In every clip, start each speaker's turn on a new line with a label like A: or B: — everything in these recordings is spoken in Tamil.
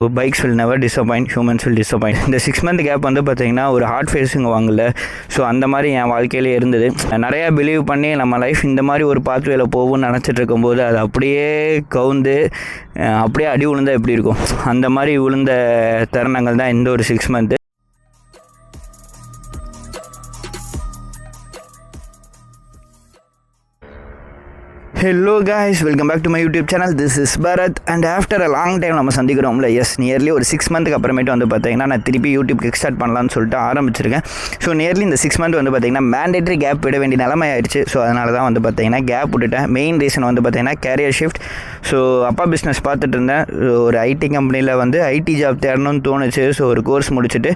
A: Bikes will never disappoint, humans will disappoint. இந்த 6 மந்த் கேப் வந்து பார்த்தீங்கன்னா ஒரு ஹார்ட் ஃபேஸுங்க வாங்கல. ஸோ அந்த மாதிரி என் வாழ்க்கையிலே இருந்தது. நிறையா பிலீவ் பண்ணி நம்ம லைஃப் இந்த மாதிரி ஒரு பாத்வேல போகும்னு நினச்சிட்டு இருக்கும்போது அது அப்படியே கவுந்து அப்படியே அடி விழுந்தால் எப்படி இருக்கும், அந்த மாதிரி விழுந்த தருணங்கள் தான் இந்த ஒரு 6 month. Hello guys, welcome back to my YouTube channel. This is Bharath and after a long time நம்ம சந்திக்கிறோம்ல. எஸ், நியர்லி ஒரு 6 மந்த்துக்கு அப்புறமேட்டு வந்து பார்த்தீங்கன்னா நான் திருப்பி யூடியூப் கிக் ஸ்டார்ட் பண்ணலான்னு சொல்லிட்டு ஆரம்பிச்சிருக்கேன். ஸோ நியர்லி இந்த 6 மந்த் வந்து பார்த்தீங்கன்னா மேண்டேட்டரி கேப் விட வேண்டிய நிலைமை ஆயிடுச்சு. ஸோ அதனால தான் வந்து பார்த்தீங்கன்னா கேப் விட்டுட்டேன். மெயின் ரீசன் வந்து பார்த்தீங்கன்னா கேரியர் ஷிஃப்ட். ஸோ அப்பா பிஸ்னஸ் பார்த்துட்டு இருந்தேன். ஒரு ஐடி கம்பெனியில் வந்து ஐடி ஜாப் தேடணும்னு தோணுச்சு. ஸோ ஒரு கோர்ஸ் முடிச்சுட்டு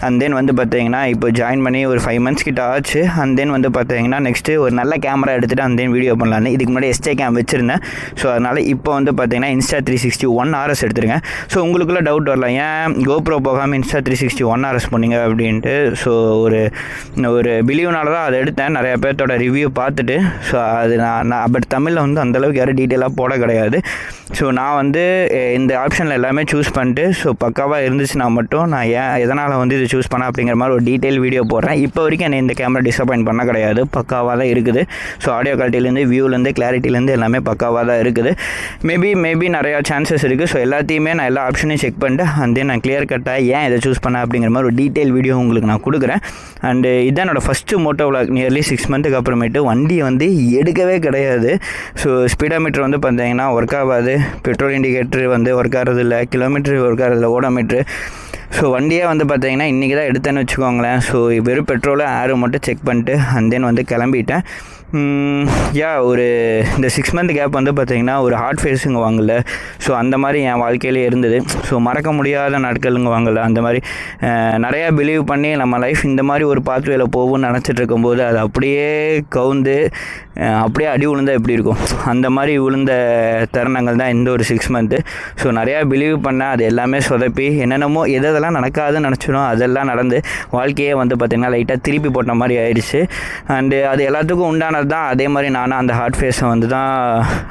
A: அண்ட் தென் வந்து பார்த்தீங்கன்னா இப்போ ஜாயின் பண்ணி ஒரு 5 மந்த்ஸ் கிட்ட ஆச்சு. அண்ட் தென் வந்து பார்த்தீங்கன்னா நெக்ஸ்ட்டு ஒரு நல்ல கேமரா எடுத்துகிட்டு அண்ட் தென் வீடியோ பண்ணலான்னு இதுக்கு முன்னாடி எஸ்டே கேம் வச்சுருந்தேன். ஸோ அதனால் இப்போ வந்து பார்த்தீங்கன்னா இன்ஸ்டா 360 1 RS எடுத்துருங்க. ஸோ உங்களுக்குள்ள டவுட் வரலாம், ஏன் கோப்ரோ போகாமல் இன்ஸ்டா 360 1 RS போனீங்க அப்படின்ட்டு. ஸோ ஒரு பிலீவ்னால தான் அதை எடுத்தேன். நிறையா பேர்த்தோட ரிவ்யூ பார்த்துட்டு. ஸோ அது நான் பட் தமிழில் வந்து அந்தளவுக்கு யாரும் டீட்டெயிலாக போட கிடையாது. ஸோ நான் வந்து இந்த ஆப்ஷனில் எல்லாமே சூஸ் பண்ணிட்டு ஸோ பக்காவாக இருந்துச்சுன்னா மட்டும் நான் எதனால் வந்து இது சூஸ் பண்ணேன் அப்படிங்கிற மாதிரி ஒரு டீட்டெயில் வீடியோ போடுறேன். இப்போ வரைக்கும் என்னை இந்த கேமரா டிசப்பாயிண்ட் பண்ண கிடையாது, பக்காவாக தான் இருக்குது. ஸோ ஆடியோ குவாலிட்டிலேருந்து வியூலேருந்து கிளாரிட்டிலேருந்து எல்லாமே பக்காவாக தான் இருக்குது. மேபி நிறையா சான்சஸ் இருக்குது. ஸோ எல்லாத்தையுமே நான் எல்லா ஆப்ஷனையும் செக் பண்ணிட்டு அண்ட் தென் நான் கிளியர் கட்டாக ஏன் இதை சூஸ் பண்ணேன் அப்படிங்கிற மாதிரி ஒரு டீட்டெயில் வீடியோ உங்களுக்கு நான் கொடுக்குறேன். அண்டு இதுதான் என்னோடய ஃபஸ்ட்டு மோட்டோ விலாக். நியர்லி 6 மந்த்துக்கு அப்புறமேட்டு வண்டி வந்து எடுக்கவே கிடையாது. ஸோ ஸ்பீடோமீட்டர் வந்து பார்த்தீங்கன்னா ஒர்க் ஆகாது, பெட்ரோல் இண்டிகேட்டர் வந்து ஒர்க் ஆகிறதில்ல, கிலோமீட்டர் ஒர்க் ஆகிறதில்ல, ஓடோமீட்ரு. ஸோ வண்டியே வந்து பார்த்தீங்கன்னா இன்றைக்கி தான் எடுத்தேன்னு வச்சுக்கோங்களேன். ஸோ வெறும் பெட்ரோலும் ஏரும் மட்டும் செக் பண்ணிட்டு அண்ட் தென் வந்து கிளம்பிட்டேன். ஒரு இந்த 6 மந்த் கேப் வந்து பார்த்திங்கன்னா ஒரு ஹார்ட் ஃபேஸுங்க வாங்கல. ஸோ அந்த மாதிரி என் வாழ்க்கையிலே இருந்தது. ஸோ மறக்க முடியாத நாட்களுங்க வாங்கல. அந்த மாதிரி நிறையா பிலீவ் பண்ணி நம்ம லைஃப் இந்த மாதிரி ஒரு பாத்வேல போகும்னு நினச்சிட்டு இருக்கும்போது அது அப்படியே கவுந்து அப்படியே அடி விழுந்தால் எப்படி இருக்கும், அந்த மாதிரி விழுந்த தருணங்கள் தான் இந்த ஒரு 6 மந்த்து. ஸோ நிறையா பிலீவ் பண்ணேன், அது எல்லாமே சொதப்பி என்னென்னமோ எதெல்லாம் நடக்காதுன்னு நினச்சிடும் அதெல்லாம் நடந்து வாழ்க்கையே வந்து பார்த்திங்கன்னா லைட்டாக திருப்பி போட்ட மாதிரி ஆயிடுச்சு. அண்டு அது எல்லாத்துக்கும் உண்டானது தான். அதே மாதிரி நானும் அந்த ஹார்ட் ஃபேஸை வந்து தான்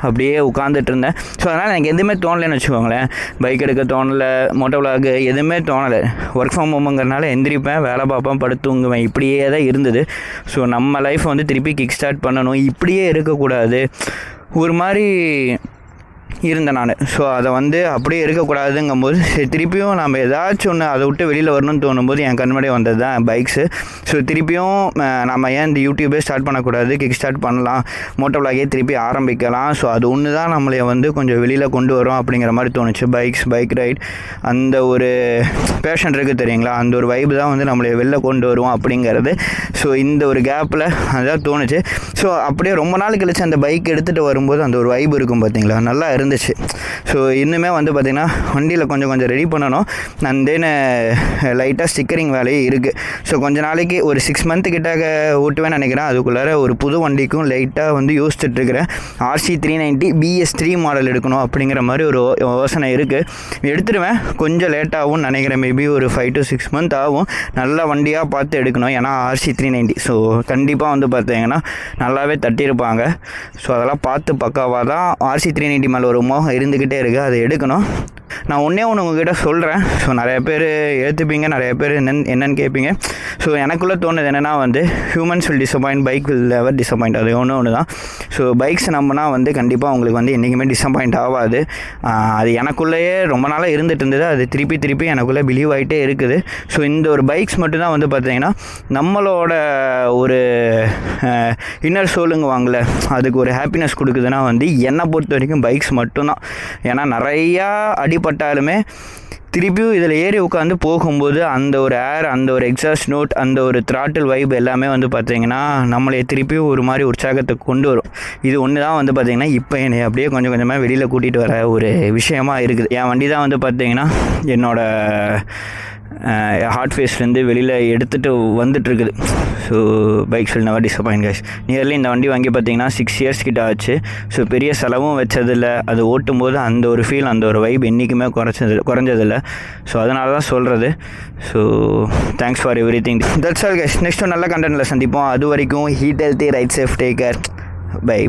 A: அப்படியே உட்காந்துட்டு இருந்தேன். ஸோ அதனால் எனக்கு எதுவுமே தோணலைன்னு வச்சுக்கோங்களேன். பைக் எடுக்க தோணலை, மோட்டோ விலாக் எதுவுமே தோணலை. ஒர்க் ஃப்ரம் ஹோமுங்கிறனால எந்திரிப்பேன், வேலை பார்ப்பேன், படுத்துங்குவேன், இப்படியே தான் இருந்தது. ஸோ நம்ம லைஃப் வந்து திருப்பி கிக் ஸ்டார்ட் பண்ணணும், இப்படியே இருக்கக்கூடாது, ஒரு மாதிரி இருந்தேன் நான். ஸோ அதை வந்து அப்படியே இருக்கக்கூடாதுங்கும்போது திருப்பியும் நம்ம ஏதாச்சும் ஒன்று அதை விட்டு வெளியில் வரணும்னு தோணும்போது என் கண்முன்னாடி வந்தது தான் பைக்ஸு. ஸோ திருப்பியும் நம்ம ஏன் இந்த யூடியூபே ஸ்டார்ட் பண்ணக்கூடாது, கிக் ஸ்டார்ட் பண்ணலாம், மோட்டோ விலாகே திருப்பி ஆரம்பிக்கலாம். ஸோ அது ஒன்று தான் நம்மளை வந்து கொஞ்சம் வெளியில் கொண்டு வரும் அப்படிங்கிற மாதிரி தோணுச்சு. பைக் ரைட் அந்த ஒரு பேஷன் இருக்குது தெரியுங்களா, அந்த ஒரு வைப்பு தான் வந்து நம்மளை வெளில கொண்டு வருவோம் அப்படிங்கிறது. ஸோ இந்த ஒரு கேப்பில் அதுதான் தோணுச்சு. ஸோ அப்படியே ரொம்ப நாள் கழிச்சு அந்த பைக் எடுத்துகிட்டு வரும்போது அந்த ஒரு வைப்பு இருக்கும் பார்த்தீங்களா, நல்லா இருந்துச்சு. ஸோ இன்னுமே வந்து பார்த்திங்கன்னா வண்டியில் கொஞ்சம் ரெடி பண்ணணும். அண்ட் தென் லைட்டாக ஸ்டிக்கரிங் வேலையே இருக்குது. ஸோ கொஞ்சம் நாளைக்கு ஒரு 6 மந்த்து கிட்டாக ஓட்டுவேன்னு நினைக்கிறேன். அதுக்குள்ளார ஒரு புது வண்டிக்கும் லைட்டாக வந்து யோசிச்சுட்ருக்கிறேன். RC390 BS3 மாடல் எடுக்கணும் அப்படிங்கிற மாதிரி ஒரு யோசனை இருக்குது. எடுத்துடுவேன், கொஞ்சம் லேட்டாகவும் நினைக்கிறேன். மேபி ஒரு 5 to 6 மந்த் ஆகும். நல்ல வண்டியாக பார்த்து எடுக்கணும். ஏன்னா RC390 ஸோ கண்டிப்பாக வந்து பார்த்தீங்கன்னா நல்லாவே தட்டியிருப்பாங்க. ஸோ அதெல்லாம் பார்த்து பக்காவாக தான் RC390 மேலே ஒரு மோகம் இருந்துக்கிட்டே இருக்குது, அதை எடுக்கணும். நான் ஒன்றே ஒன்று உங்ககிட்ட சொல்கிறேன். ஸோ நிறைய பேர் ஏற்றுப்பீங்க, நிறைய பேர் என்னென்னு கேட்பீங்க. ஸோ எனக்குள்ளே தோணுது என்னென்னா வந்து humans will disappoint, bike will never disappoint. அது ஒன்று தான். ஸோ பைக்ஸ் நம்பினா வந்து கண்டிப்பாக உங்களுக்கு வந்து என்றைக்குமே டிசப்பாயிண்ட் ஆகாது. அது எனக்குள்ளேயே ரொம்ப நாளாக இருந்துகிட்டு இருந்தது. அது திருப்பி எனக்குள்ளே பிலீவ் ஆகிட்டே இருக்குது. ஸோ இந்த ஒரு பைக்ஸ் மட்டும்தான் வந்து பார்த்திங்கன்னா நம்மளோட ஒரு இன்னர் சோலுங்க வாங்கல, அதுக்கு ஒரு ஹாப்பினஸ் கொடுக்குதுன்னா வந்து என்னை பொறுத்த வரைக்கும் பைக்ஸ் மட்டும்தான். ஏன்னா நிறையா அடிபட்டாலுமே திருப்பியும் இதில் ஏறி உட்காந்து போகும்போது அந்த ஒரு ஏர், அந்த ஒரு எக்ஸாஸ்ட் நோட், அந்த ஒரு த்ராட்டில் வைப் எல்லாமே வந்து பார்த்திங்கன்னா நம்மளே திருப்பியும் ஒரு மாதிரி உற்சாகத்தை கொண்டு வரும். இது ஒன்று தான் வந்து பார்த்திங்கன்னா இப்போ என்னை அப்படியே கொஞ்சமாக வெளியில் கூட்டிகிட்டு வர ஒரு விஷயமா இருக்குது. என் வண்டி தான் வந்து பார்த்திங்கன்னா என்னோடய ஹார்ட் ஃபேஸ்லேருந்து வெளியில் எடுத்துகிட்டு வந்துட்டுருக்குது. So bikes will never disappoint guys. Nearly இந்த வண்டி வாங்கி பார்த்தீங்கன்னா 6 இயர்ஸ் கிட்ட ஆச்சு. ஸோ பெரிய செலவும் வச்சதில்லை. அது ஓட்டும்போது அந்த ஒரு ஃபீல், அந்த ஒரு வைப் என்றைக்குமே குறைஞ்சதில்லை. ஸோ அதனால தான் சொல்கிறது. So thanks for everything. That's all guys. Next நல்ல கண்டென்ட்டில் சந்திப்போம். அது வரைக்கும் eat healthy, ride safe, take care, by.